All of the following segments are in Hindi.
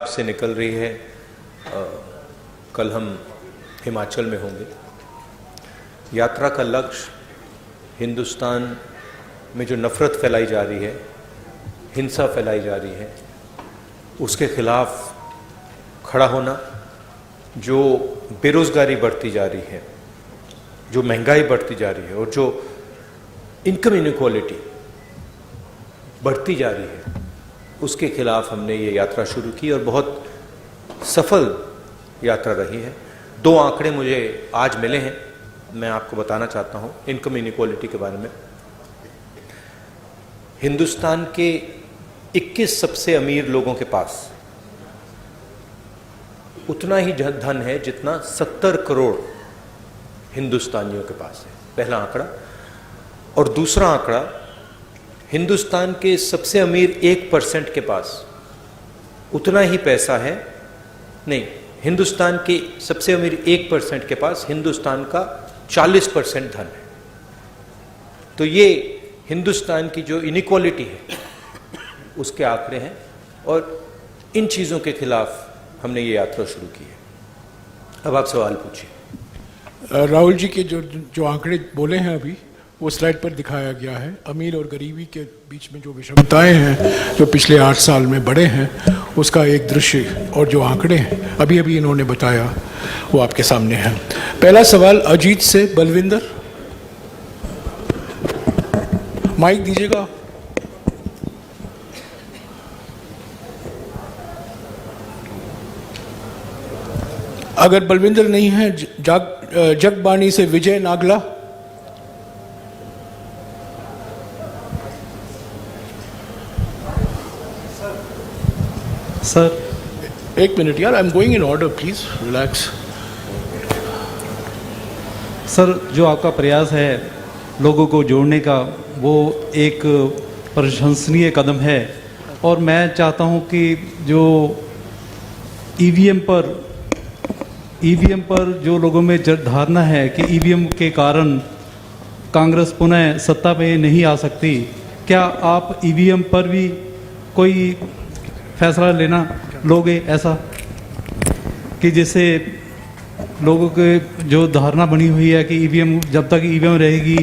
से निकल रही है। कल हम हिमाचल में होंगे। यात्रा का लक्ष्य हिंदुस्तान में जो नफ़रत फैलाई जा रही है, हिंसा फैलाई जा रही है, उसके खिलाफ खड़ा होना। जो बेरोज़गारी बढ़ती जा रही है, जो महंगाई बढ़ती जा रही है और जो इनकम इनइक्वालिटी बढ़ती जा रही है, उसके खिलाफ हमने ये यात्रा शुरू की और बहुत सफल यात्रा रही है। 2 आंकड़े मुझे आज मिले हैं, मैं आपको बताना चाहता हूँ इनकम इनइक्वालिटी के बारे में। हिंदुस्तान के 21 सबसे अमीर लोगों के पास उतना ही धन है जितना 70 करोड़ हिंदुस्तानियों के पास है, पहला आंकड़ा। और दूसरा आंकड़ा, हिंदुस्तान के सबसे अमीर 1% के पास उतना ही पैसा है, नहीं, हिंदुस्तान के सबसे अमीर 1% के पास हिंदुस्तान का 40% धन है। तो ये हिंदुस्तान की जो इनइक्वालिटी है उसके आंकड़े हैं और इन चीज़ों के खिलाफ हमने ये यात्रा शुरू की है। अब आप सवाल पूछिए। राहुल जी के जो आंकड़े बोले हैं अभी, वो स्लाइड पर दिखाया गया है। अमीर और गरीबी के बीच में जो विषमताएं हैं जो पिछले 8 साल में बढ़े हैं, उसका एक दृश्य और जो आंकड़े हैं अभी अभी इन्होंने बताया, वो आपके सामने हैं। पहला सवाल अजीत से बलविंदर, माइक दीजिएगा। अगर बलविंदर नहीं है, जगबानी से विजय नागला। सर 1 मिनट यार, I am going in order, please relax. Sir, जो आपका प्रयास है लोगों को जोड़ने का, वो एक प्रशंसनीय कदम है। और मैं चाहता हूं कि जो ईवीएम पर जो लोगों में धारणा है कि ईवीएम के कारण कांग्रेस पुनः सत्ता में नहीं आ सकती, क्या आप ईवीएम पर भी कोई फैसला लेना लोगे, ऐसा कि जिससे लोगों के जो धारणा बनी हुई है कि ईवीएम, जब तक ईवीएम रहेगी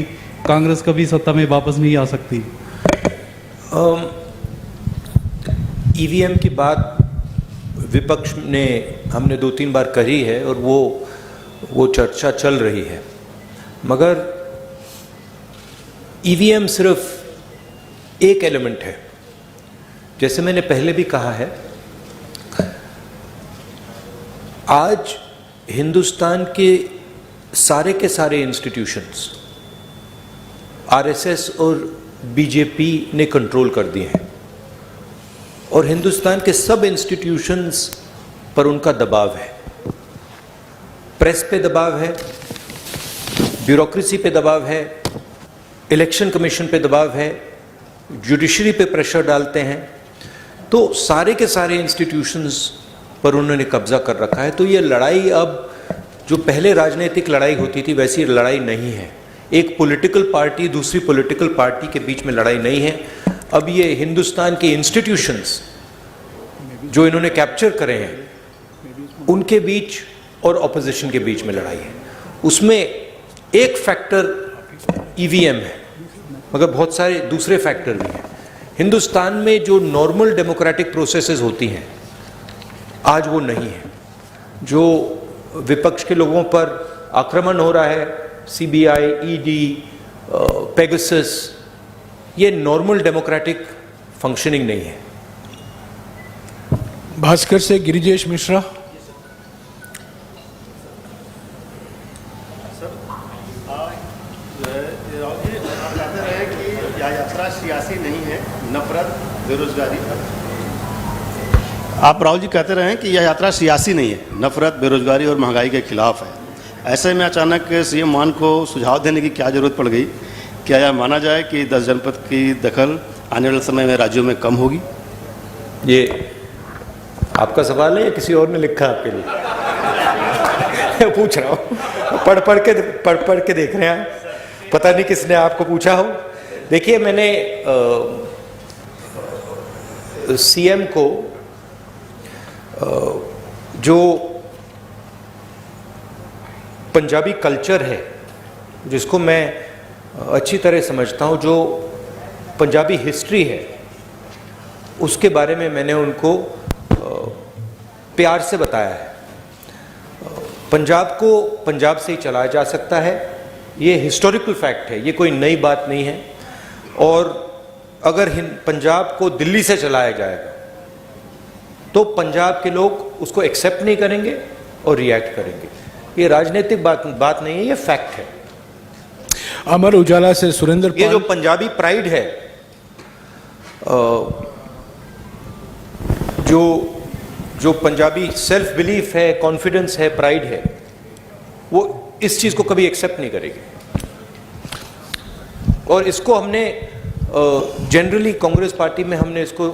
कांग्रेस कभी सत्ता में वापस नहीं आ सकती? ईवीएम की बात विपक्ष ने हमने 2-3 बार करी है और वो चर्चा चल रही है, मगर ईवीएम सिर्फ एक एलिमेंट है। जैसे मैंने पहले भी कहा है, आज हिंदुस्तान के सारे इंस्टीट्यूशंस आरएसएस और बीजेपी ने कंट्रोल कर दिए हैं और हिंदुस्तान के सब इंस्टीट्यूशंस पर उनका दबाव है। प्रेस पे दबाव है, ब्यूरोक्रेसी पे दबाव है, इलेक्शन कमीशन पे दबाव है, जुडिशरी पे प्रेशर डालते हैं। तो सारे के सारे इंस्टीट्यूशंस पर उन्होंने कब्जा कर रखा है। तो ये लड़ाई अब जो पहले राजनीतिक लड़ाई होती थी वैसी लड़ाई नहीं है। एक पॉलिटिकल पार्टी दूसरी पॉलिटिकल पार्टी के बीच में लड़ाई नहीं है। अब ये हिंदुस्तान के इंस्टीट्यूशंस जो इन्होंने कैप्चर करे हैं उनके बीच और ऑपोजिशन के बीच में लड़ाई है। उसमें एक फैक्टर ईवीएम है, मगर बहुत सारे दूसरे फैक्टर भी हैं। हिंदुस्तान में जो नॉर्मल डेमोक्रेटिक प्रोसेसेस होती हैं आज वो नहीं है। जो विपक्ष के लोगों पर आक्रमण हो रहा है, सीबीआई, ईडी, पेगासस, ये नॉर्मल डेमोक्रेटिक फंक्शनिंग नहीं है। भास्कर से गिरिजेश मिश्रा। यात्रा सियासी नहीं है, नफरत, बेरोजगारी। आप राहुल जी कहते रहे हैं कि यह यात्रा सियासी नहीं है, नफरत, बेरोजगारी और महंगाई के खिलाफ है। ऐसे में अचानक सीएम मान को सुझाव देने की क्या जरूरत पड़ गई? क्या यह माना जाए कि 10 जनपद की दखल आने वाले समय में राज्यों में कम होगी? ये आपका सवाल है या किसी और ने लिखा आपके लिए? पूछ रहा हूँ, पढ़ के देख रहे हैं, पता नहीं किसने आपको पूछा हो। देखिए, मैंने सीएम को जो पंजाबी कल्चर है, जिसको मैं अच्छी तरह समझता हूँ, जो पंजाबी हिस्ट्री है, उसके बारे में मैंने उनको प्यार से बताया है। पंजाब को पंजाब से ही चलाया जा सकता है, ये हिस्टोरिकल फैक्ट है, ये कोई नई बात नहीं है। और अगर पंजाब को दिल्ली से चलाया जाएगा तो पंजाब के लोग उसको एक्सेप्ट नहीं करेंगे और रिएक्ट करेंगे। ये राजनीतिक बात नहीं है, ये फैक्ट है। अमर उजाला से सुरेंद्र ये जो पाल। पंजाबी प्राइड है, जो पंजाबी सेल्फ बिलीफ है, कॉन्फिडेंस है, प्राइड है, वो इस चीज को कभी एक्सेप्ट नहीं करेगी। और इसको हमने जनरली कांग्रेस पार्टी में हमने इसको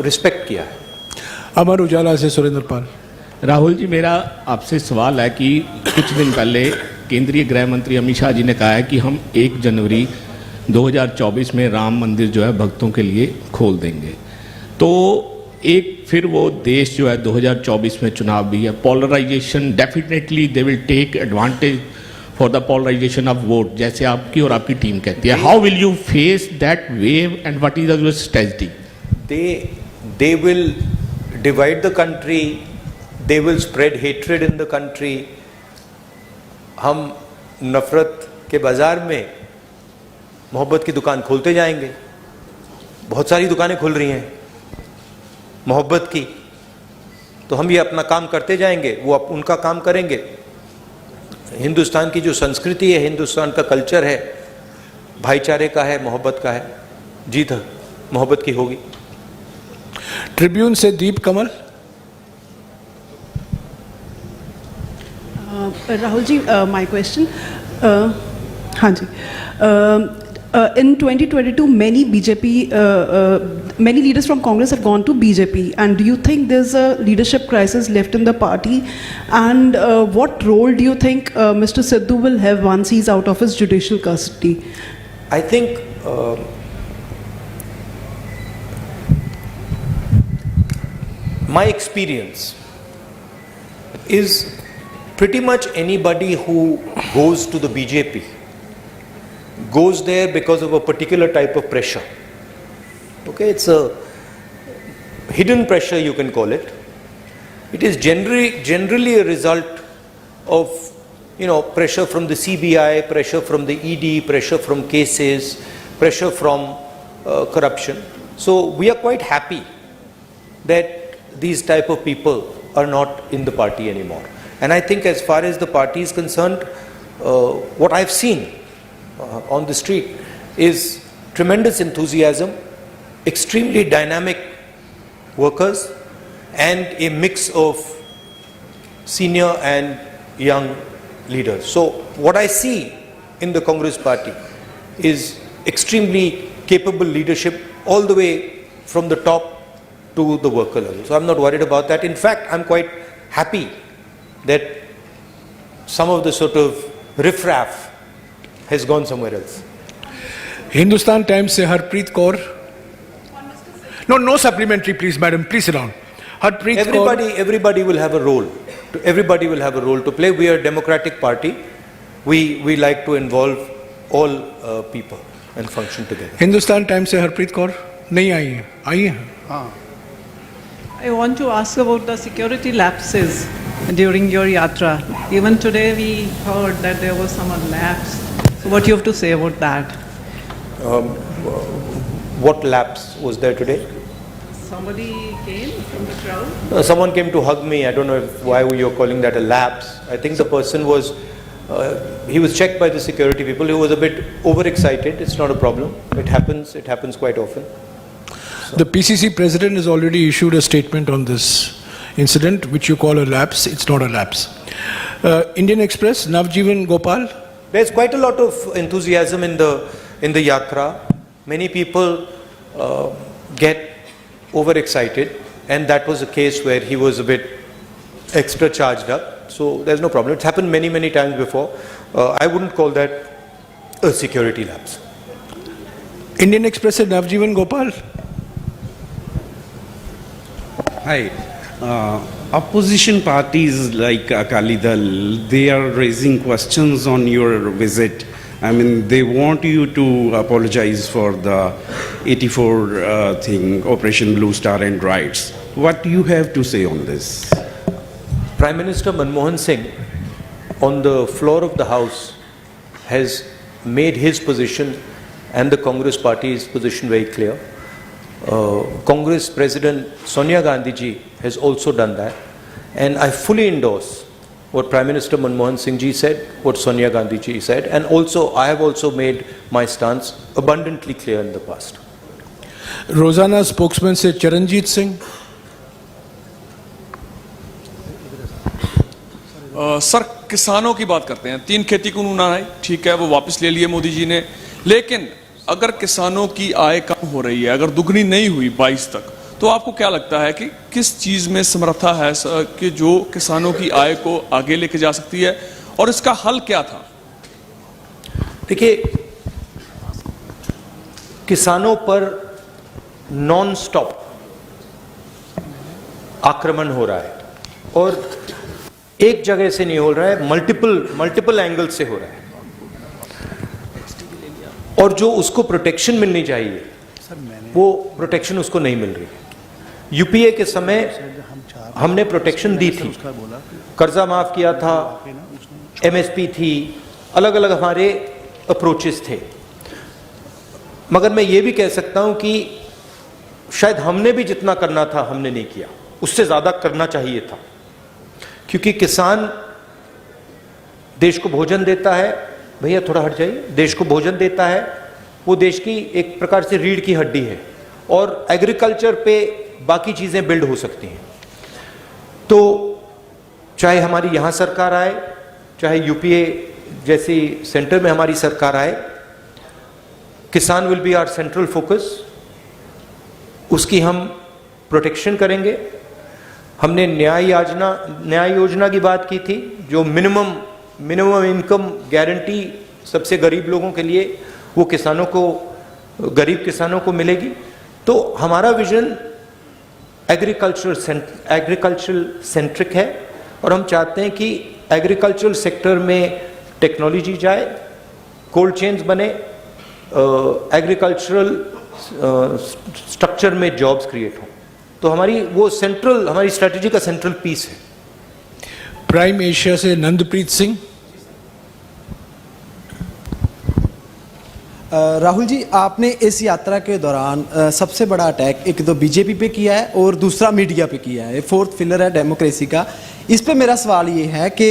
रिस्पेक्ट किया है। अमर उजाला से सुरेंद्र पाल। राहुल जी, मेरा आपसे सवाल है कि कुछ दिन पहले केंद्रीय गृह मंत्री अमित शाह जी ने कहा है कि हम 1 जनवरी 2024 में राम मंदिर जो है भक्तों के लिए खोल देंगे। तो एक फिर वो देश जो है 2024 में चुनाव भी है, polarisation, definitely they will take advantage for the polarisation of vote, जैसे आपकी और आपकी टीम कहती है। How will you face that wave and what is your strategy? They will divide the country, they will spread hatred in the country. हम नफरत के बाजार में मोहब्बत की दुकान खोलते जाएंगे। बहुत सारी दुकानें खुल रही हैं मोहब्बत की, तो हम ये अपना काम करते जाएंगे, वो उनका काम करेंगे। हिंदुस्तान की जो संस्कृति है, हिंदुस्तान का कल्चर है, भाईचारे का है, मोहब्बत का है, जीत मोहब्बत की होगी। ट्रिब्यून से दीप कमल। राहुल जी, माय क्वेश्चन, हाँ जी, in 2022 many BJP many leaders from Congress have gone to BJP, and do you think there's a leadership crisis left in the party, and what role do you think Mr. Sidhu will have once he's out of his judicial custody? I think my experience is pretty much anybody who goes to the BJP goes there because of a particular type of pressure. Okay, it's a hidden pressure, you can call it. It is generally a result of, pressure from the CBI, pressure from the ED, pressure from cases, pressure from corruption. So we are quite happy that these type of people are not in the party anymore. And I think as far as the party is concerned, what I've seen on the street is tremendous enthusiasm, extremely dynamic workers, and a mix of senior and young leaders. So what I see in the Congress party is extremely capable leadership all the way from the top to the worker level. So I'm not worried about that. In fact, I'm quite happy that some of the sort of riffraff has gone somewhere else. Hindustan Times से Harpreet Kaur. No supplementary, please, madam. Please sit down. Harpreet Kaur. Everybody will have a role. Everybody will have a role to play. We are a democratic party. We like to involve all people and function together. Hindustan Times से हरप्रीत कौर नहीं आई है, आई है। I want to ask about the security lapses during your yatra. Even today we heard that there was some lapse. So what you have to say about that? What lapse was there today? Somebody came from the crowd? Someone came to hug me. I don't know why you're calling that a lapse. I think the person was, he was checked by the security people. He was a bit overexcited. It's not a problem. It happens quite often. The PCC president has already issued a statement on this incident, which you call a lapse. It's not a lapse. Indian Express, Navjeevan Gopal. There's quite a lot of enthusiasm in the yatra. Many people get overexcited, and that was a case where he was a bit extra charged up. So there's no problem. It's happened many times before. I wouldn't call that a security lapse. Indian Express से नवजीवन Gopal. Hi. opposition parties like Akali Dal, they are raising questions on your visit. I mean, they want you to apologize for the 84 thing, Operation Blue Star and riots. What do you have to say on this? Prime Minister Manmohan Singh, on the floor of the House, has made his position and the Congress Party's position very clear. Congress President Sonia Gandhi ji has also done that, and I fully endorse what Prime Minister Manmohan Singh ji said, what Sonia Gandhi ji said, and also I have also made my stance abundantly clear in the past. रोजाना स्पोक्समैन से चरणजीत सिंह। सर, किसानों की बात करते हैं। 3 खेती कानून आए, ठीक है, वो वापस ले लिए मोदी जी ने, लेकिन अगर किसानों की आय कम हो रही है, अगर दुगनी नहीं हुई 22 तक, तो आपको क्या लगता है कि किस चीज में समर्था है कि जो किसानों की आय को आगे लेके जा सकती है, और इसका हल क्या था? देखिए, किसानों पर नॉन स्टॉप आक्रमण हो रहा है, और एक जगह से नहीं हो रहा है, मल्टीपल एंगल से हो रहा है, और जो उसको प्रोटेक्शन मिलनी चाहिए वो प्रोटेक्शन उसको नहीं मिल रही है। यूपीए के समय हमने प्रोटेक्शन दी थी, कर्जा माफ किया था, एमएसपी थी, अलग अलग हमारे अप्रोचेस थे, मगर मैं ये भी कह सकता हूं कि शायद हमने भी जितना करना था हमने नहीं किया, उससे ज्यादा करना चाहिए था, क्योंकि किसान देश को भोजन देता है। भैया थोड़ा हट जाइए। देश को भोजन देता है, वो देश की एक प्रकार से रीढ़ की हड्डी है, और एग्रीकल्चर पे बाकी चीजें बिल्ड हो सकती हैं। तो चाहे हमारी यहां सरकार आए, चाहे यूपीए जैसी सेंटर में हमारी सरकार आए, किसान will be our central focus. उसकी हम प्रोटेक्शन करेंगे। हमने न्याय योजना की बात की थी, जो मिनिमम इनकम गारंटी सबसे गरीब लोगों के लिए, वो किसानों को, गरीब किसानों को मिलेगी। तो हमारा विजन एग्रीकल्चरल सेंट्रिक है, और हम चाहते हैं कि एग्रीकल्चरल सेक्टर में टेक्नोलॉजी जाए, कोल्ड चेन्स बने, एग्रीकल्चरल स्ट्रक्चर में जॉब्स क्रिएट हों। तो हमारी स्ट्रेटजी का सेंट्रल पीस है। प्राइम एशिया से नंदप्रीत सिंह। राहुल जी, आपने इस यात्रा के दौरान सबसे बड़ा अटैक एक तो बीजेपी पे किया है और दूसरा मीडिया पे किया है, 4th पिलर है डेमोक्रेसी का। इस पे मेरा सवाल ये है कि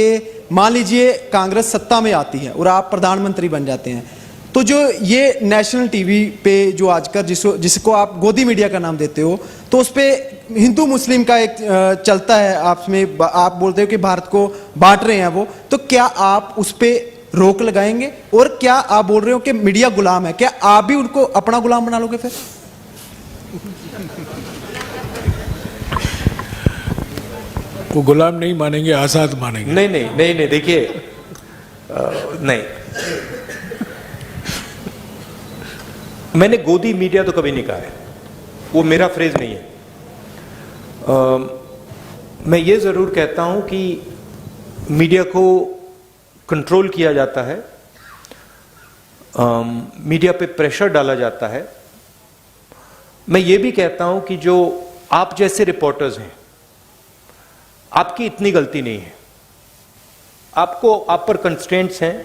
मान लीजिए कांग्रेस सत्ता में आती है और आप प्रधानमंत्री बन जाते हैं, तो जो ये नेशनल टीवी पे जो आजकल जिसको आप गोदी मीडिया का नाम देते हो, तो उस पर हिंदू मुस्लिम का एक चलता है, आप बोलते हो कि भारत को बांट रहे हैं वो, तो क्या आप उस पर रोक लगाएंगे? और क्या आप बोल रहे हो कि मीडिया गुलाम है, क्या आप भी उनको अपना गुलाम बना लोगे फिर? वो गुलाम नहीं मानेंगे, आजाद मानेंगे। नहीं, देखिए, नहीं, मैंने गोदी मीडिया तो कभी नहीं कहा है, वो मेरा फ्रेज नहीं है। मैं ये जरूर कहता हूं कि मीडिया को कंट्रोल किया जाता है, मीडिया पे प्रेशर डाला जाता है। मैं ये भी कहता हूं कि जो आप जैसे रिपोर्टर्स हैं, आपकी इतनी गलती नहीं है, आप पर कंस्ट्रेंट्स हैं,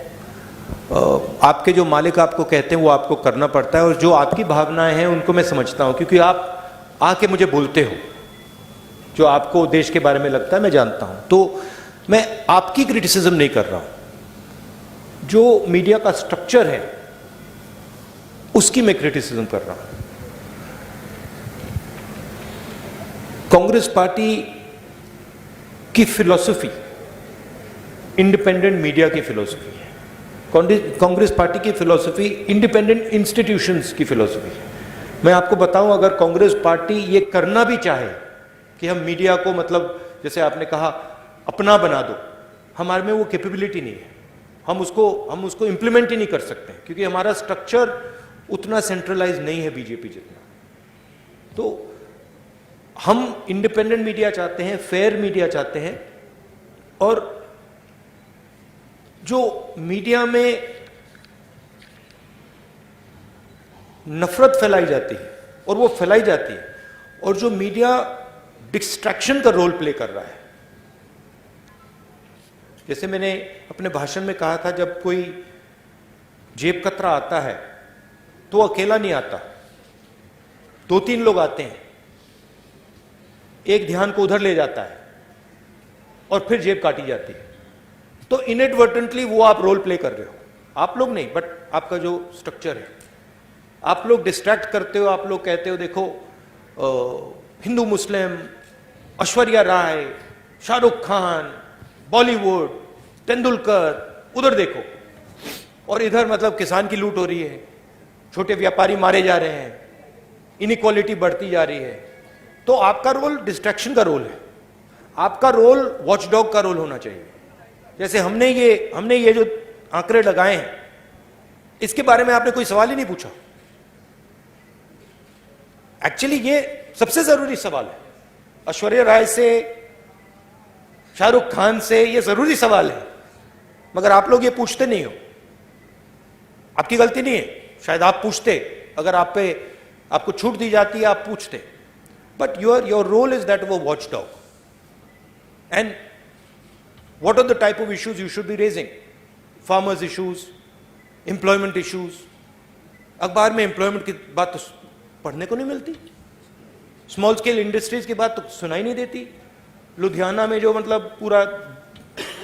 आपके जो मालिक आपको कहते हैं वो आपको करना पड़ता है, और जो आपकी भावनाएं हैं उनको मैं समझता हूं, क्योंकि आप आके मुझे बोलते हो, जो आपको देश के बारे में लगता है मैं जानता हूं। तो मैं आपकी क्रिटिसिज्म नहीं कर रहा हूं, जो मीडिया का स्ट्रक्चर है उसकी मैं क्रिटिसिज्म कर रहा हूं। कांग्रेस पार्टी की फिलॉसफी इंडिपेंडेंट मीडिया की फिलॉसफी है। कांग्रेस पार्टी की फिलॉसफी इंडिपेंडेंट इंस्टीट्यूशंस की फिलॉसफी है। मैं आपको बताऊं, अगर कांग्रेस पार्टी ये करना भी चाहे कि हम मीडिया को, मतलब जैसे आपने कहा, अपना बना दो, हमारे में वो कैपेबिलिटी नहीं है। हम उसको इंप्लीमेंट ही नहीं कर सकते, क्योंकि हमारा स्ट्रक्चर उतना सेंट्रलाइज नहीं है बीजेपी जितना। तो हम इंडिपेंडेंट मीडिया चाहते हैं, फेयर मीडिया चाहते हैं, और जो मीडिया में नफरत फैलाई जाती है और वो फैलाई जाती है, और जो मीडिया डिस्ट्रैक्शन का रोल प्ले कर रहा है, जैसे मैंने अपने भाषण में कहा था, जब कोई जेब कतरा आता है तो वो अकेला नहीं आता, 2-3 लोग आते हैं, एक ध्यान को उधर ले जाता है और फिर जेब काटी जाती है। तो इनएडवर्टेंटली वो आप रोल प्ले कर रहे हो, आप लोग नहीं, बट आपका जो स्ट्रक्चर है, आप लोग डिस्ट्रैक्ट करते हो। आप लोग कहते हो देखो हिंदू मुस्लिम, ऐश्वर्या राय, शाहरुख खान, बॉलीवुड, तेंदुलकर, उधर देखो, और इधर मतलब किसान की लूट हो रही है, छोटे व्यापारी मारे जा रहे हैं, इनइक्वालिटी बढ़ती जा रही है। तो आपका रोल डिस्ट्रैक्शन का रोल है, आपका रोल वॉचडॉग का रोल होना चाहिए। जैसे हमने ये जो आंकड़े लगाए हैं, इसके बारे में आपने कोई सवाल ही नहीं पूछा। एक्चुअली ये सबसे जरूरी सवाल है, ऐश्वर्या राय से, शाहरुख खान से, ये जरूरी सवाल है, मगर आप लोग ये पूछते नहीं हो। आपकी गलती नहीं है, शायद आप पूछते, अगर आपको छूट दी जाती है आप पूछते, but your role is that वो watch dog. And what are the type of issues you should be raising? Farmers issues, employment issues. अखबार में एम्प्लॉयमेंट की बात तो पढ़ने को नहीं मिलती, स्मॉल स्केल इंडस्ट्रीज की बात तो सुनाई नहीं देती। लुधियाना में जो मतलब पूरा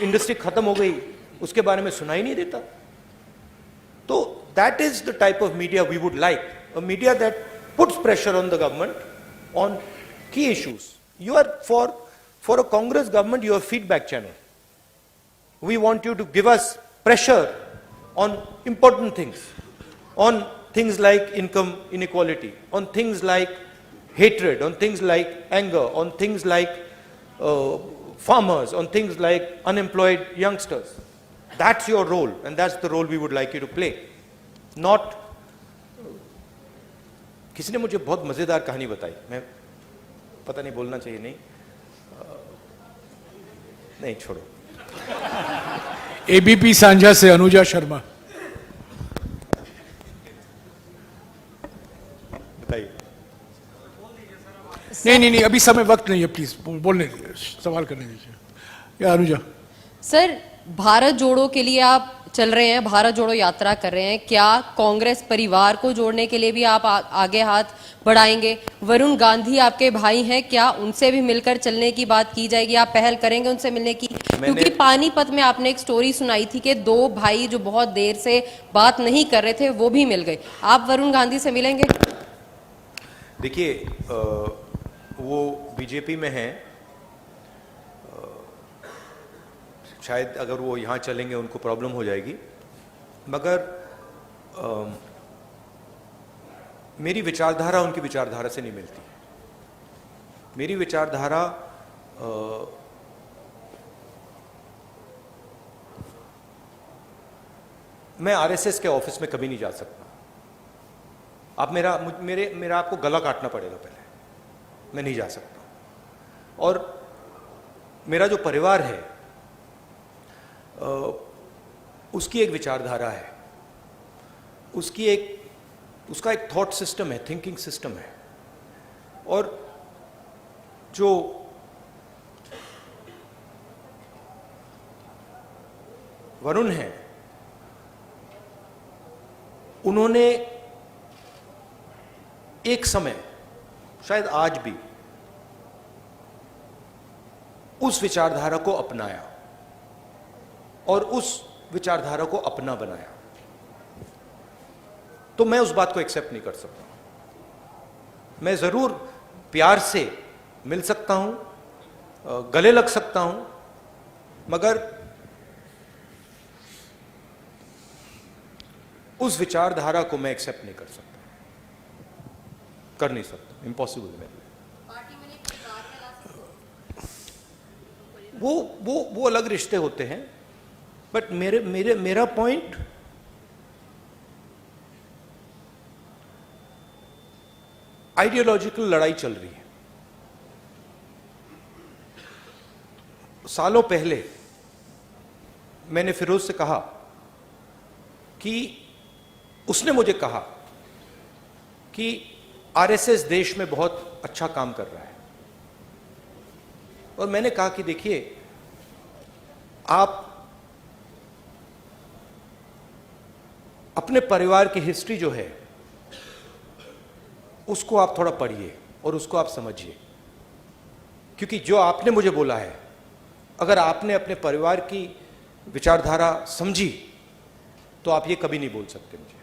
इंडस्ट्री खत्म हो गई, उसके बारे में सुनाई नहीं देता। तो that is the type of media we would like, a media that puts pressure on the government on key issues. You are for a Congress government, you are feedback channel. We want you to give us pressure on important things, on things like income inequality, on things like hatred, on things like anger, on things like farmers, on things like unemployed youngsters. That's your role, and that's the role we would like you to play. Not किसी ने मुझे बहुत मजेदार कहानी बताई, मैं पता नहीं बोलना चाहिए, नहीं छोड़ो। एबीपी सांझा से अनुजा शर्मा। नहीं, अभी समय वक्त नहीं है, प्लीज बोलने दीजिए, सवाल करने दीजिए। या अनुजा। सर, भारत जोड़ो के लिए आप चल रहे हैं, भारत जोड़ो यात्रा कर रहे हैं, क्या कांग्रेस परिवार को जोड़ने के लिए भी आप आगे हाथ बढ़ाएंगे? वरुण गांधी आपके भाई हैं, क्या उनसे भी मिलकर चलने की बात की जाएगी? आप पहल करेंगे उनसे मिलने की? क्योंकि पानीपत में आपने एक स्टोरी सुनाई थी कि 2 भाई जो बहुत देर से बात नहीं कर रहे थे वो भी मिल गए। आप वरुण गांधी से मिलेंगे? देखिए, वो बीजेपी में हैं, शायद अगर वो यहाँ चलेंगे उनको प्रॉब्लम हो जाएगी, मगर मेरी विचारधारा उनकी विचारधारा से नहीं मिलती। मेरी विचारधारा मैं आरएसएस के ऑफिस में कभी नहीं जा सकता। आप मेरा आपको गला काटना पड़ेगा पहले, मैं नहीं जा सकता। और मेरा जो परिवार है उसकी एक विचारधारा है, उसका एक थॉट सिस्टम है, थिंकिंग सिस्टम है। और जो वरुण है, उन्होंने एक समय, शायद आज भी, उस विचारधारा को अपनाया और उस विचारधारा को अपना बनाया। तो मैं उस बात को एक्सेप्ट नहीं कर सकता। मैं जरूर प्यार से मिल सकता हूं, गले लग सकता हूं, मगर उस विचारधारा को मैं एक्सेप्ट नहीं कर सकता, कर नहीं सकता, इम्पॉसिबल है मेरे लिए। वो अलग रिश्ते होते हैं, बट मेरा पॉइंट आइडियोलॉजिकल लड़ाई चल रही है। सालों पहले मैंने फिरोज से कहा कि उसने मुझे कहा कि आरएसएस देश में बहुत अच्छा काम कर रहा है, और मैंने कहा कि देखिए, आप अपने परिवार की हिस्ट्री जो है उसको आप थोड़ा पढ़िए और उसको आप समझिए, क्योंकि जो आपने मुझे बोला है, अगर आपने अपने परिवार की विचारधारा समझी तो आप ये कभी नहीं बोल सकते मुझे।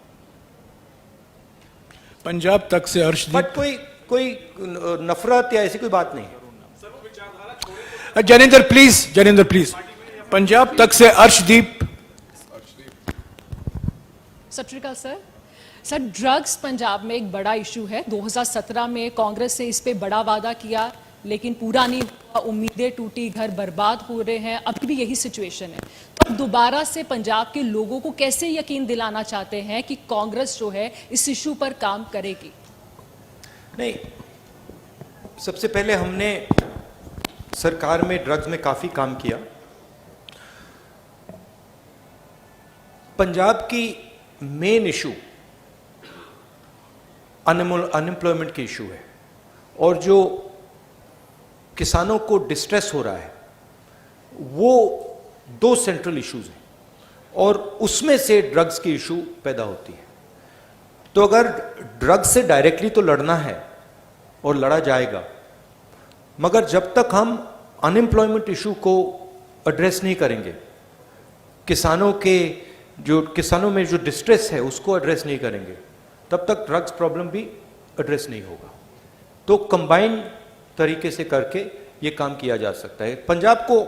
पंजाब तक से अर्शदीप, बट कोई नफरत या ऐसी कोई बात नहीं है। जनेंद्र प्लीज, पंजाब तक से अर्शदीप। सत श्री अकाल सर, ड्रग्स पंजाब में एक बड़ा इशू है। 2017 में कांग्रेस से इस पे बड़ा वादा किया लेकिन पूरा नहीं हुआ, उम्मीदें टूटी, घर बर्बाद हो रहे हैं, अभी भी यही सिचुएशन है। तो अब दोबारा से पंजाब के लोगों को कैसे यकीन दिलाना चाहते हैं कि कांग्रेस जो है इस इशू पर काम करेगी? नहीं, सबसे पहले हमने सरकार में ड्रग्स में काफी काम किया। पंजाब की मेन इशू अनएम्प्लॉयमेंट की इशू है, और जो किसानों को डिस्ट्रेस हो रहा है वो 2 सेंट्रल इश्यूज हैं, और उसमें से ड्रग्स की इशू पैदा होती है। तो अगर ड्रग्स से डायरेक्टली तो लड़ना है और लड़ा जाएगा, मगर जब तक हम अनएम्प्लॉयमेंट इशू को एड्रेस नहीं करेंगे, किसानों में जो डिस्ट्रेस है उसको एड्रेस नहीं करेंगे, तब तक ड्रग्स प्रॉब्लम भी एड्रेस नहीं होगा। तो कंबाइंड तरीके से करके ये काम किया जा सकता है। पंजाब को,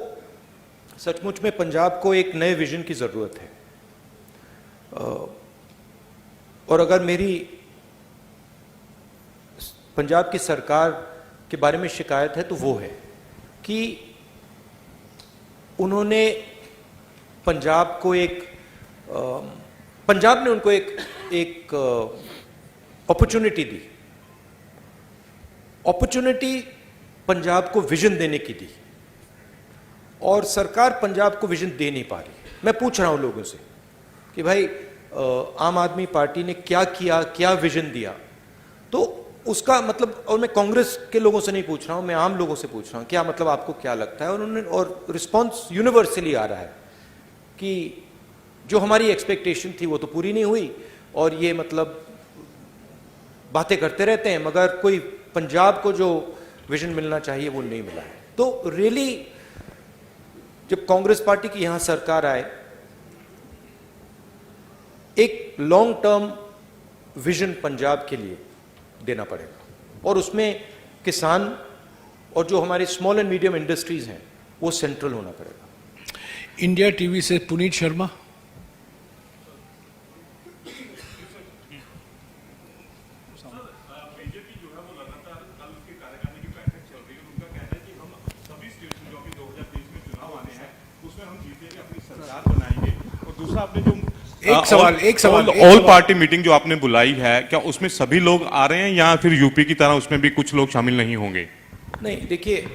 सचमुच में पंजाब को एक नए विजन की जरूरत है, और अगर मेरी पंजाब की सरकार के बारे में शिकायत है तो वो है कि उन्होंने पंजाब ने उनको एक अपॉर्चुनिटी दी। अपॉर्चुनिटी पंजाब को विजन देने की दी, और सरकार पंजाब को विजन दे नहीं पा रही। मैं पूछ रहा हूं लोगों से कि भाई, आम आदमी पार्टी ने क्या किया, क्या विजन दिया? तो उसका मतलब, और मैं कांग्रेस के लोगों से नहीं पूछ रहा हूं, मैं आम लोगों से पूछ रहा हूं, क्या मतलब आपको क्या लगता है? और रिस्पॉन्स यूनिवर्सली आ रहा है कि जो हमारी एक्सपेक्टेशन थी वो तो पूरी नहीं हुई, और ये मतलब बातें करते रहते हैं, मगर कोई पंजाब को जो विजन मिलना चाहिए वो नहीं मिला है। तो रियली जब कांग्रेस पार्टी की यहां सरकार आए, एक लॉन्ग टर्म विजन पंजाब के लिए देना पड़ेगा, और उसमें किसान और जो हमारे स्मॉल एंड मीडियम इंडस्ट्रीज हैं वो सेंट्रल होना पड़ेगा। इंडिया टीवी से पुनीत शर्मा। एक सवाल ऑल पार्टी मीटिंग जो आपने बुलाई है, क्या उसमें सभी लोग आ रहे हैं या फिर यूपी की तरह उसमें भी कुछ लोग शामिल नहीं होंगे? नहीं, देखिए,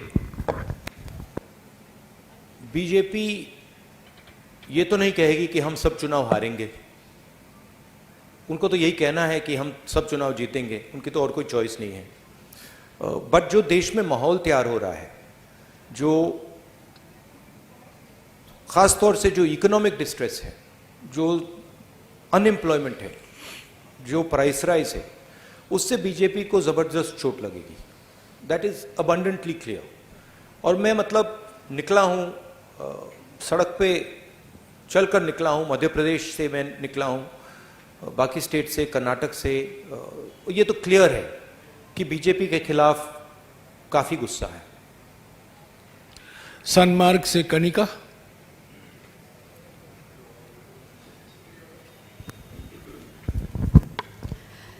बीजेपी ये तो नहीं कहेगी कि हम सब चुनाव हारेंगे। उनको तो यही कहना है कि हम सब चुनाव जीतेंगे, उनकी तो और कोई चॉइस नहीं है। बट जो देश में माहौल तैयार हो रहा है, जो खास तौर से जो इकोनॉमिक डिस्ट्रेस है, जो अनएम्प्लॉयमेंट है, जो प्राइस राइज है, उससे बीजेपी को जबरदस्त चोट लगेगी। That is abundantly clear. और मैं मतलब निकला हूं, सड़क पे चलकर निकला हूं, मध्य प्रदेश से मैं निकला हूं, बाकी स्टेट से, कर्नाटक से, ये तो क्लियर है कि बीजेपी के खिलाफ काफी गुस्सा है। सनमार्ग से कनिका।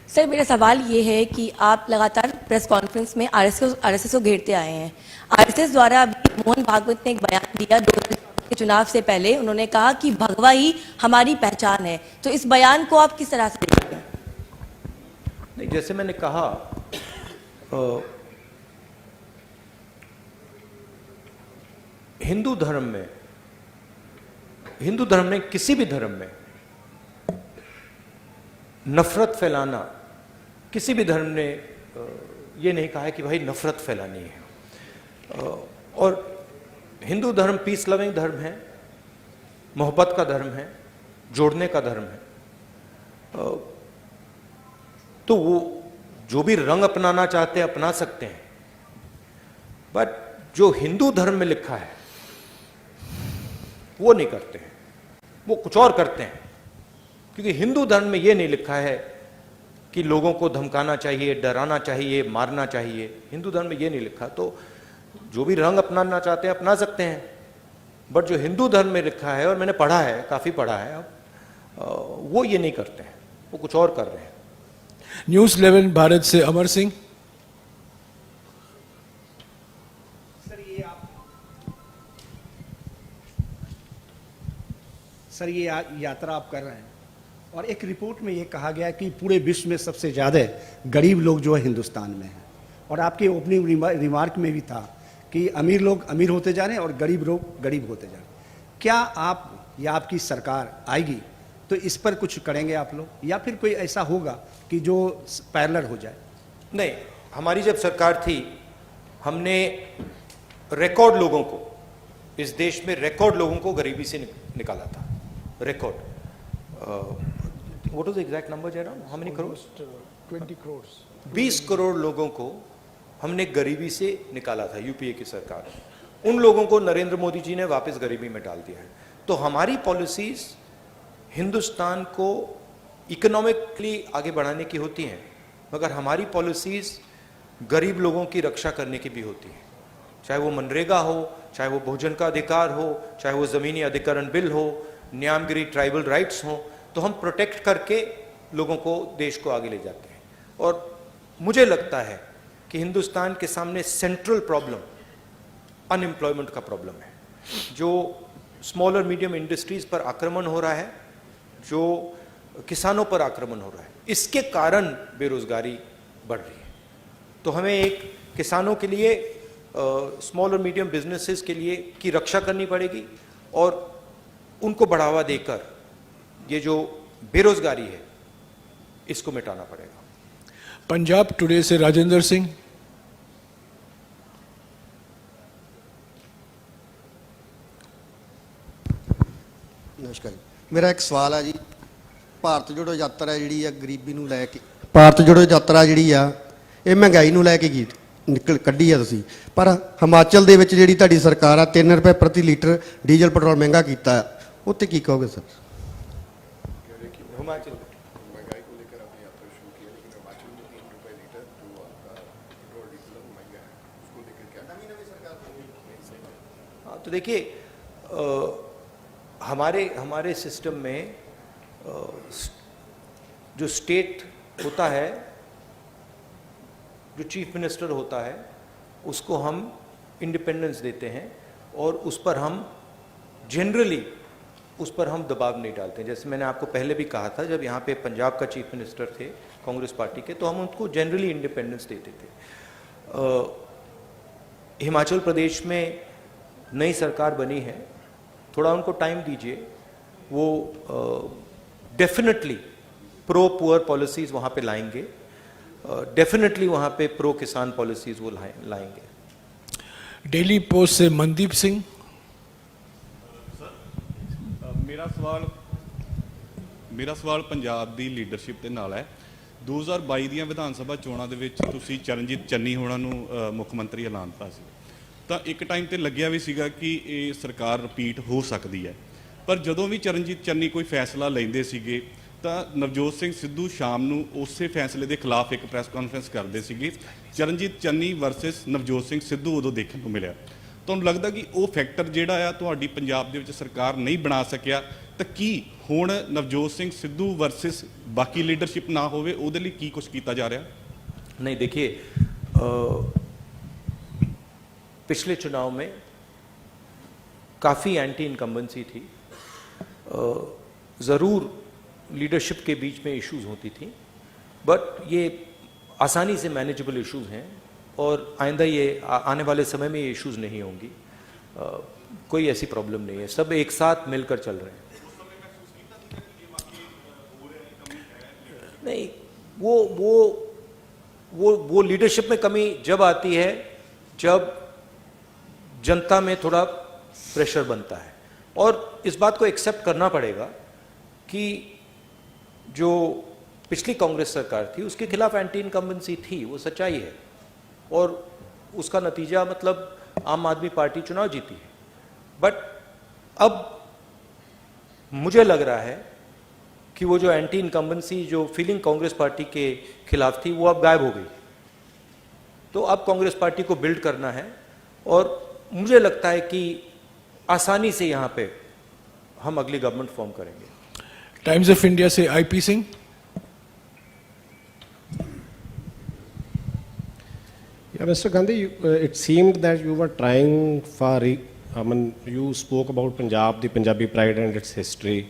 सर, मेरा सवाल ये है कि आप लगातार प्रेस कॉन्फ्रेंस में आरएसएस को घेरते आए हैं। आरएसएस द्वारा अभी मोहन भागवत ने एक बयान दिया 2019 के चुनाव से पहले, उन्होंने कहा कि भगवा ही हमारी पहचान है। तो इस बयान को आप किस तरह से देखते हैं? नहीं, जैसे मैंने कहा, हिंदू धर्म में किसी भी धर्म में नफरत फैलाना, किसी भी धर्म ने ये नहीं कहा है कि भाई नफरत फैलानी है। और हिंदू धर्म पीस लविंग धर्म है, मोहब्बत का धर्म है, जोड़ने का धर्म है। तो वो जो भी रंग अपनाना चाहते हैं अपना सकते हैं, बट जो हिंदू धर्म में लिखा है वो नहीं करते हैं, वो कुछ और करते हैं। क्योंकि हिंदू धर्म में ये नहीं लिखा है कि लोगों को धमकाना चाहिए, डराना चाहिए, मारना चाहिए। हिंदू धर्म में ये नहीं लिखा। तो जो भी रंग अपनाना चाहते हैं अपना सकते हैं, बट जो हिंदू धर्म में लिखा है, और मैंने पढ़ा है, काफी पढ़ा है, अब वो ये नहीं करते हैं, वो कुछ और कर रहे हैं। न्यूज़ 11 भारत से अमर सिंह। सर ये यात्रा आप कर रहे हैं और एक रिपोर्ट में ये कहा गया कि पूरे विश्व में सबसे ज़्यादा गरीब लोग जो है हिंदुस्तान में हैं, और आपके ओपनिंग रिमार्क में भी था कि अमीर लोग अमीर होते जा रहे हैं और गरीब लोग गरीब होते जा रहे हैं। क्या आप या आपकी सरकार आएगी तो इस पर कुछ करेंगे आप लोग, या फिर कोई ऐसा होगा कि जो पैरेलल हो जाए? नहीं, हमारी जब सरकार थी हमने रिकॉर्ड लोगों को, इस देश में रिकॉर्ड लोगों को गरीबी से निकाला था। Record what was the exact number Jairam? How many crore? 20 crore. 20 crore लोगों को हमने गरीबी से निकाला था, यूपीए की सरकार। उन लोगों को नरेंद्र मोदी जी ने वापस गरीबी में डाल दिया है। तो हमारी पॉलिसीज हिंदुस्तान को इकोनॉमिकली आगे बढ़ाने की होती हैं, मगर हमारी पॉलिसीज गरीब लोगों की रक्षा करने की भी होती हैं। चाहे वो मनरेगा हो, चाहे वो भोजन का अधिकार हो, चाहे वो ज़मीनी अधिकरण बिल हो, न्यामगिरी ट्राइबल राइट्स हो, तो हम प्रोटेक्ट करके लोगों को, देश को आगे ले जाते हैं। और मुझे लगता है कि हिंदुस्तान के सामने सेंट्रल प्रॉब्लम अनएम्प्लॉयमेंट का प्रॉब्लम है। जो स्मॉल और मीडियम इंडस्ट्रीज पर आक्रमण हो रहा है, जो किसानों पर आक्रमण हो रहा है, इसके कारण बेरोजगारी बढ़ रही है। तो हमें एक किसानों के लिए, स्मॉल और मीडियम बिजनेसेस के लिए की रक्षा करनी पड़ेगी और उनको बढ़ावा देकर ये जो बेरोजगारी है इसको मिटाना पड़ेगा। पंजाब टुडे से राजेंद्र सिंह। नमस्कार, मेरा एक सवाल है जी। भारत जोड़ो यात्रा जी गरीबी नूं लै के, भारत जोड़ो यात्रा जी ये महंगाई नूं लै के निकल कड्ढी है तुसीं, पर हिमाचल दे विच जिहड़ी तुहाडी सरकार आ 3 रुपए प्रति लीटर डीजल पेट्रोल महंगा कीता है, उत्ते की कहोगे सर? हिमाचल महंगाई को लेकर आपने यात्रा शुरू की है, लेकिन हिमाचल में 3 रुपए लीटर जो आपका पेट्रोल डीजल महंगा है, उसको लेकर क्या नई सरकार बनी? हाँ, तो देखिए हमारे सिस्टम में जो स्टेट होता है, जो चीफ मिनिस्टर होता है, उसको हम इंडिपेंडेंस देते हैं और उस पर हम जनरली दबाव नहीं डालते हैं। जैसे मैंने आपको पहले भी कहा था, जब यहाँ पे पंजाब का चीफ मिनिस्टर थे कांग्रेस पार्टी के, तो हम उनको जनरली इंडिपेंडेंस देते थे। हिमाचल प्रदेश में नई सरकार बनी है, थोड़ा उनको टाइम दीजिए, वो डेफिनेटली प्रो पुअर पॉलिसीज वहाँ पे लाएंगे, डेफिनेटली वहाँ पे प्रो किसान पॉलिसीज वो लाएंगे। डेली पोस्ट से मनदीप सिंह। ਮੇਰਾ ਸਵਾਲ ਪੰਜਾਬ ਦੀ ਲੀਡਰਸ਼ਿਪ ਦੇ ਨਾਲ ਹੈ। 2022 ਦੀਆਂ ਵਿਧਾਨ ਸਭਾ ਚੋਣਾਂ ਦੇ ਵਿੱਚ ਤੁਸੀਂ ਚਰਨਜੀਤ ਚੰਨੀ ਹੋਣਾ ਨੂੰ ਮੁੱਖ ਮੰਤਰੀ ਐਲਾਨਤਾ ਸੀ, ਤਾਂ ਇੱਕ ਟਾਈਮ ਤੇ ਲੱਗਿਆ ਵੀ ਸੀਗਾ ਕਿ ਇਹ ਸਰਕਾਰ ਰਿਪੀਟ ਹੋ ਸਕਦੀ ਹੈ, ਪਰ ਜਦੋਂ ਵੀ ਚਰਨਜੀਤ ਚੰਨੀ ਕੋਈ ਫੈਸਲਾ ਲੈਂਦੇ ਸੀਗੇ ਤਾਂ ਨਵਜੋਤ ਸਿੰਘ ਸਿੱਧੂ ਸ਼ਾਮ ਨੂੰ ਉਸੇ ਫੈਸਲੇ ਦੇ ਖਿਲਾਫ ਇੱਕ ਪ੍ਰੈਸ ਕਾਨਫਰੰਸ ਕਰਦੇ ਸੀਗੇ। ਚਰਨਜੀਤ ਚੰਨੀ ਵਰਸਸ ਨਵਜੋਤ ਸਿੰਘ ਸਿੱਧੂ ਉਦੋਂ ਦੇਖਣ ਨੂੰ ਮਿਲਿਆ। ਤੁਹਾਨੂੰ ਲੱਗਦਾ ਕਿ ਉਹ ਫੈਕਟਰ ਜਿਹੜਾ ਆ ਤੁਹਾਡੀ ਪੰਜਾਬ ਦੇ ਵਿੱਚ ਸਰਕਾਰ ਨਹੀਂ ਬਣਾ ਸਕਿਆ, ਤਾਂ ਕੀ ਹੁਣ ਨਵਜੋਤ ਸਿੰਘ ਸਿੱਧੂ ਵਰਸਸ ਬਾਕੀ ਲੀਡਰਸ਼ਿਪ ਨਾ ਹੋਵੇ, ਉਹਦੇ ਲਈ ਕੀ ਕੁਝ ਕੀਤਾ ਜਾ ਰਿਹਾ? नहीं, देखिए पिछले चुनाव में काफ़ी एंटी इनकम्बेंसी थी, ज़रूर लीडरशिप के बीच में इश्यूज होती थी, बट ये आसानी से मैनेजेबल इश्यूज हैं और आइंदा ये आने वाले समय में ये इश्यूज नहीं होंगी। कोई ऐसी प्रॉब्लम नहीं है, सब एक साथ मिलकर चल रहे हैं। नहीं, वो लीडरशिप में कमी जब आती है जब जनता में थोड़ा प्रेशर बनता है, और इस बात को एक्सेप्ट करना पड़ेगा कि जो पिछली कांग्रेस सरकार थी उसके खिलाफ एंटी इनकम्बेंसी थी, वो सच्चाई है, और उसका नतीजा मतलब आम आदमी पार्टी चुनाव जीती है। बट अब मुझे लग रहा है कि वो जो एंटी इनकम्बेंसी जो फीलिंग कांग्रेस पार्टी के खिलाफ थी वो अब गायब हो गई। तो अब कांग्रेस पार्टी को बिल्ड करना है, और मुझे लगता है कि आसानी से यहाँ पे हम अगली गवर्नमेंट फॉर्म करेंगे। टाइम्स ऑफ इंडिया से IP Singh. Yeah, Mr. Gandhi, it seemed that you were trying you spoke about Punjab, the Punjabi pride and its history.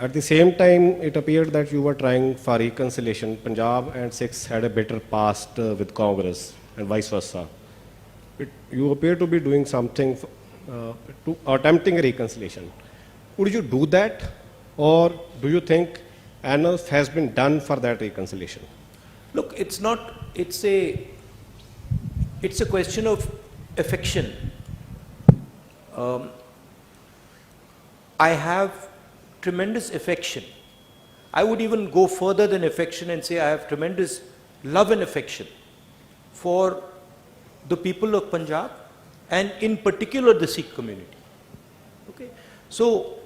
At the same time, it appeared that you were trying for reconciliation. Punjab and Sikhs had a bitter past with Congress and vice versa. You appear to be doing something to attempting a reconciliation. Would you do that, or do you think enough has been done for that reconciliation? Look, it's not. It's a question of affection. I have tremendous affection. I would even go further than affection and say I have tremendous love and affection for the people of Punjab, and in particular the Sikh community. Okay, so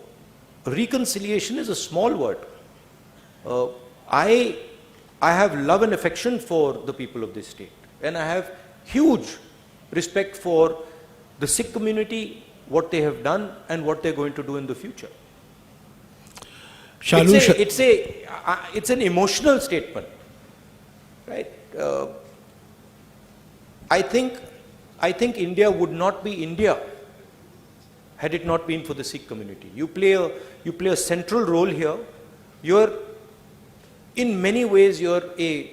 reconciliation is a small word. I have love and affection for the people of this state, and I have huge respect for the Sikh community, what they have done and what they're going to do in the future. It's an emotional statement, right? I think India would not be India had it not been for the Sikh community. You play a central role here. In many ways, you're a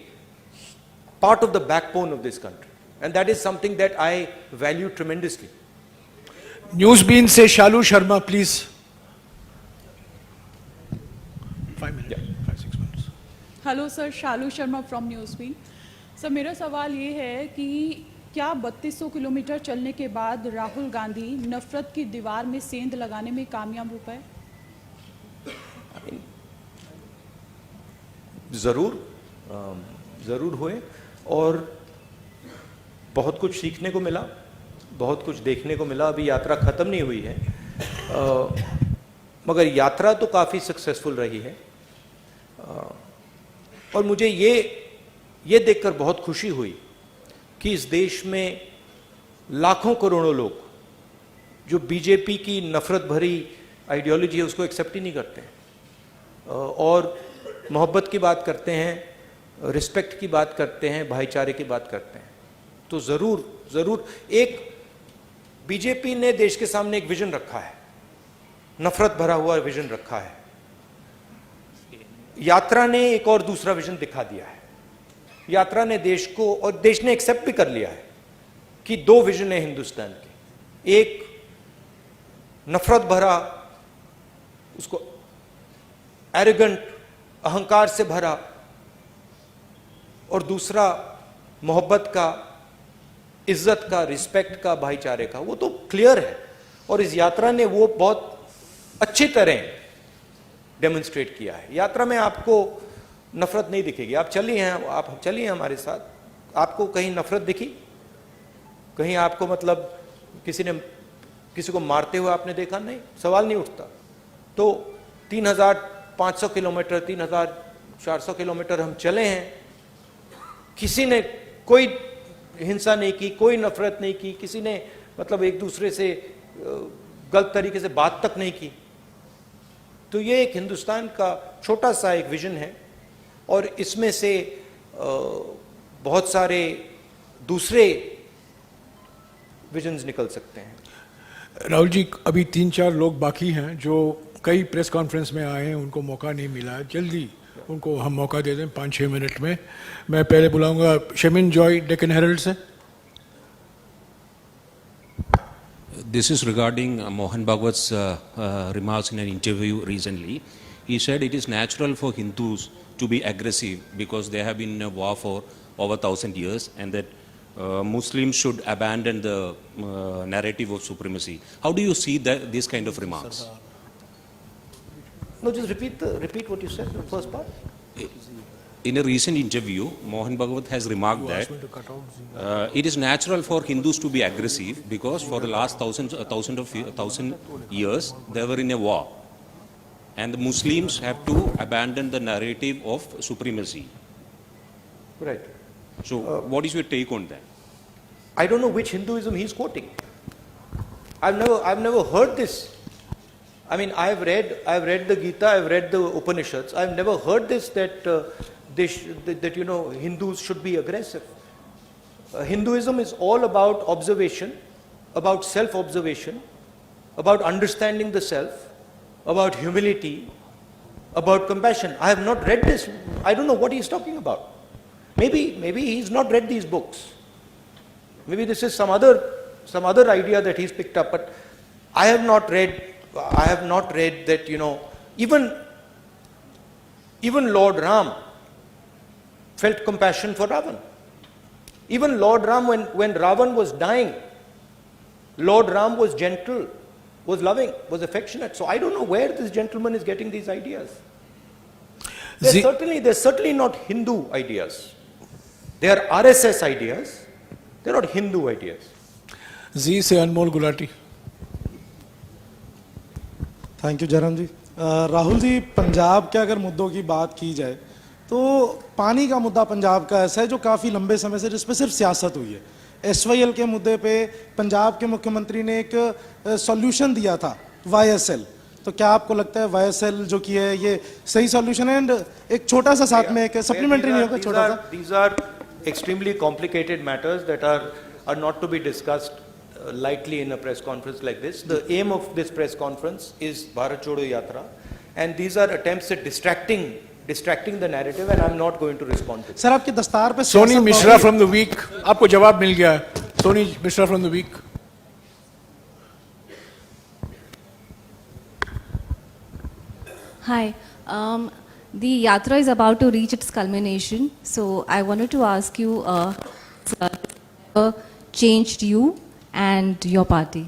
part of the backbone of this country, and that is something that I value tremendously. Newsbeat से Shalu Sharma, please. 5 minutes. Yeah. 5-6 minutes. Hello sir, Shalu Sharma from Newsbeat. Sir, मेरा सवाल ये है कि क्या 3200 किलोमीटर चलने के बाद राहुल गांधी नफरत की दीवार में सेंध लगाने में कामयाब हो पाए? ज़रूर हुए, और बहुत कुछ सीखने को मिला, बहुत कुछ देखने को मिला। अभी यात्रा ख़त्म नहीं हुई है, मगर यात्रा तो काफ़ी सक्सेसफुल रही है, और मुझे ये देखकर बहुत खुशी हुई कि इस देश में लाखों करोड़ों लोग जो बीजेपी की नफरत भरी आइडियोलॉजी है उसको एक्सेप्ट ही नहीं करते हैं, और मोहब्बत की बात करते हैं, रिस्पेक्ट की बात करते हैं, भाईचारे की बात करते हैं। तो ज़रूर एक बीजेपी ने देश के सामने एक विजन रखा है, नफरत भरा हुआ विजन रखा है। यात्रा ने एक और दूसरा विजन दिखा दिया है। यात्रा ने देश को, और देश ने एक्सेप्ट भी कर लिया है कि दो विजन है हिंदुस्तान के, एक नफरत भरा, उसको एरोगेंट, अहंकार से भरा, और दूसरा मोहब्बत का, इज्जत का, रिस्पेक्ट का, भाईचारे का। वो तो क्लियर है, और इस यात्रा ने वो बहुत अच्छी तरह डेमोन्स्ट्रेट किया है। यात्रा में आपको नफरत नहीं दिखेगी। आप चलिए हमारे साथ, आपको कहीं नफरत दिखी? कहीं आपको मतलब किसी को मारते हुए आपने देखा? नहीं, सवाल नहीं उठता। तो 3500 किलोमीटर, 3400 किलोमीटर हम चले हैं, किसी ने कोई हिंसा नहीं की, कोई नफरत नहीं की, किसी ने मतलब एक दूसरे से गलत तरीके से बात तक नहीं की। तो ये एक हिंदुस्तान का छोटा सा एक विजन है, और इसमें से बहुत सारे दूसरे विजन्स निकल सकते हैं। राहुल जी, अभी 3-4 लोग बाकी हैं जो कई प्रेस कॉन्फ्रेंस में आए हैं, उनको मौका नहीं मिला। जल्दी उनको हम मौका दे दें 5-6 मिनट में। मैं पहले बुलाऊंगा शमिन जॉय, डेक्कन हेरल्ड से। This is regarding Mohan Bhagavat's remarks in an interview recently. He said it is natural for Hindus to be aggressive because they have been in a war for over 1,000 years, and that Muslims should abandon the narrative of supremacy. How do you see these kind of remarks? No, just repeat what you said in the first part. In a recent interview, Mohan Bhagavat has remarked that it is natural for Hindus to be aggressive because for the last thousand years they were in a war, and the Muslims have to abandon the narrative of supremacy. Right. So, what is your take on that? I don't know which Hinduism he's quoting. I've never heard this. I mean, I've read the Gita, I've read the Upanishads. I've never heard this that Hindus should be aggressive. Hinduism is all about observation, about self-observation, about understanding the self, about humility, about compassion. I have not read this. I don't know what he's talking about. Maybe he's not read these books. Maybe this is some other idea that he's picked up. But I have not read that, even Lord Ram felt compassion for Ravan. Even Lord Ram, when Ravan was dying, Lord Ram was gentle, was loving, was affectionate. So I don't know where this gentleman is getting these ideas. They're certainly not Hindu ideas. They are RSS ideas. They're not Hindu ideas. जी से अनमोल गुलाटी. थैंक यू जयराम जी. राहुल जी, पंजाब के अगर मुद्दों की बात की जाए तो पानी का मुद्दा पंजाब का ऐसा है जो काफ़ी लंबे समय से जिस पर सिर्फ सियासत हुई है. SYL के मुद्दे पे पंजाब के मुख्यमंत्री ने एक सॉल्यूशन दिया था, YSL. तो क्या आपको लगता है YSL जो की है ये सही सॉल्यूशन है? एंड एक छोटा सा साथ में एक सप्लीमेंट्री नहीं होगा छोटा सा. These are extremely complicated matters that are not to be discussed lightly in a press conference like this. The aim of this press conference is Bharat Jodo Yatra, and these are attempts at distracting the narrative, and I'm not going to respond to it. Sir आपके दस्तार पे Soni Mishra from the Week, आपको जवाब मिल गया. Soni Mishra from the Week. Hi. The yatra is about to reach its culmination, so I wanted to ask you, changed you and your party?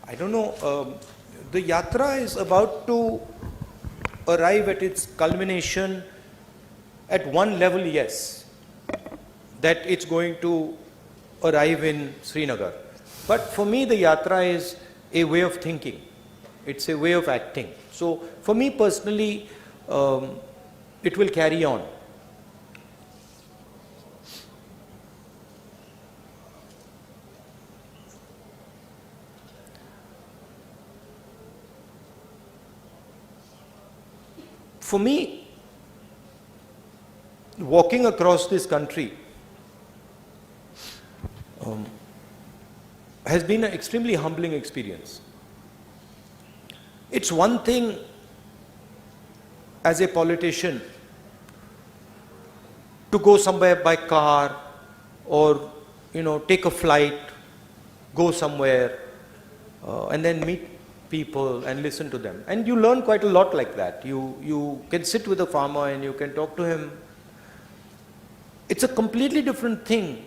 I don't know. The yatra is about to arrive at its culmination. At one level, yes, that it's going to arrive in Srinagar. But for me, the yatra is a way of thinking. It's a way of acting. So for me personally, it will carry on. For me, walking across this country has been an extremely humbling experience. It's one thing as a politician to go somewhere by car or take a flight, go somewhere and then meet people and listen to them, and you learn quite a lot like that. You can sit with a farmer and you can talk to him. It's a completely different thing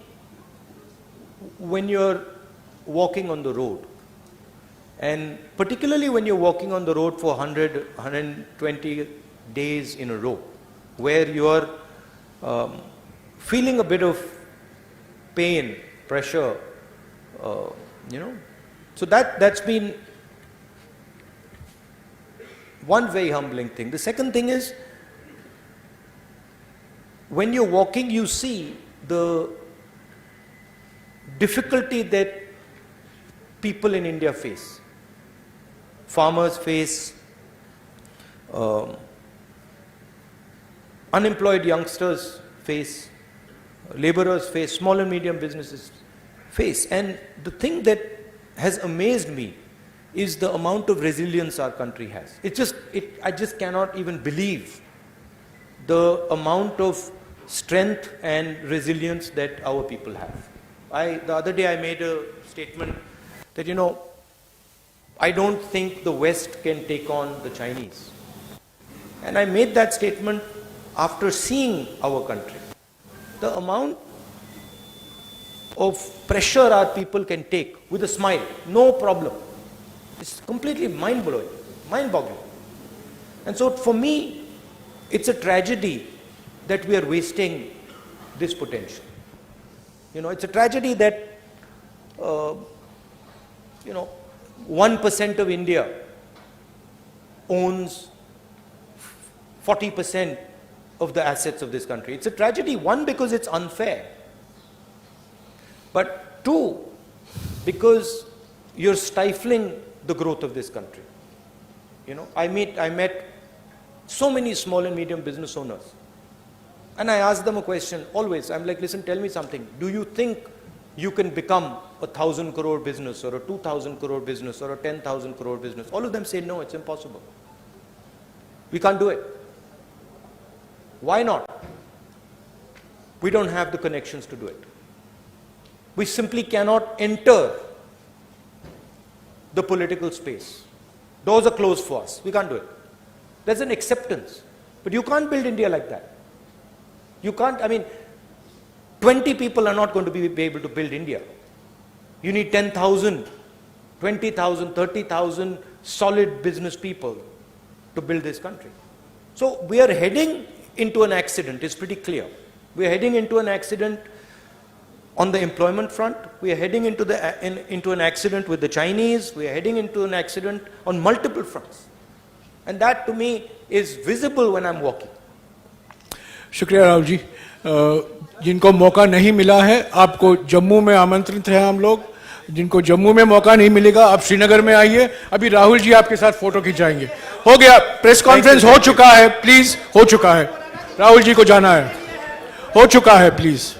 when you're walking on the road, and particularly when you're walking on the road for 120 days in a row, where you're feeling a bit of pain, pressure, so that's been one very humbling thing. The second thing is, when you're walking, you see the difficulty that people in India face. Farmers face, unemployed youngsters face, laborers face, small and medium businesses face. And the thing that has amazed me is the amount of resilience our country has. I just cannot even believe the amount of strength and resilience that our people have. The other day I made a statement that, I don't think the West can take on the Chinese. And I made that statement after seeing our country. The amount of pressure our people can take with a smile, no problem. It's completely mind-blowing, mind-boggling. And so for me, it's a tragedy that we are wasting this potential. It's a tragedy that, 1% of India owns 40% of the assets of this country. It's a tragedy, one, because it's unfair. But two, because you're stifling the growth of this country. I met so many small and medium business owners. And I ask them a question always. I'm like, listen, tell me something. Do you think you can become a 1,000 crore business or a 2,000 crore business or a 10,000 crore business? All of them say, no, it's impossible. We can't do it. Why not? We don't have the connections to do it. We simply cannot enter the political space. Doors are closed for us. We can't do it. There's an acceptance. But you can't build India like that. You can't, 20 people are not going to be able to build India. You need 10,000, 20,000, 30,000 solid business people to build this country. So we are heading into an accident, it's pretty clear. We are heading into an accident on the employment front. We are heading into an accident with the Chinese. We are heading into an accident on multiple fronts. And that to me is visible when I'm walking. शुक्रिया राहुल जी। जिनको मौका नहीं मिला है, आपको जम्मू में आमंत्रित हैं हम लोग। जिनको जम्मू में मौका नहीं मिलेगा, आप श्रीनगर में आइए। अभी राहुल जी आपके साथ फोटो खिंचाएंगे। हो गया, प्रेस कॉन्फ्रेंस हो चुका है, प्लीज, हो चुका है। राहुल जी को जाना है, हो चुका है, प्लीज।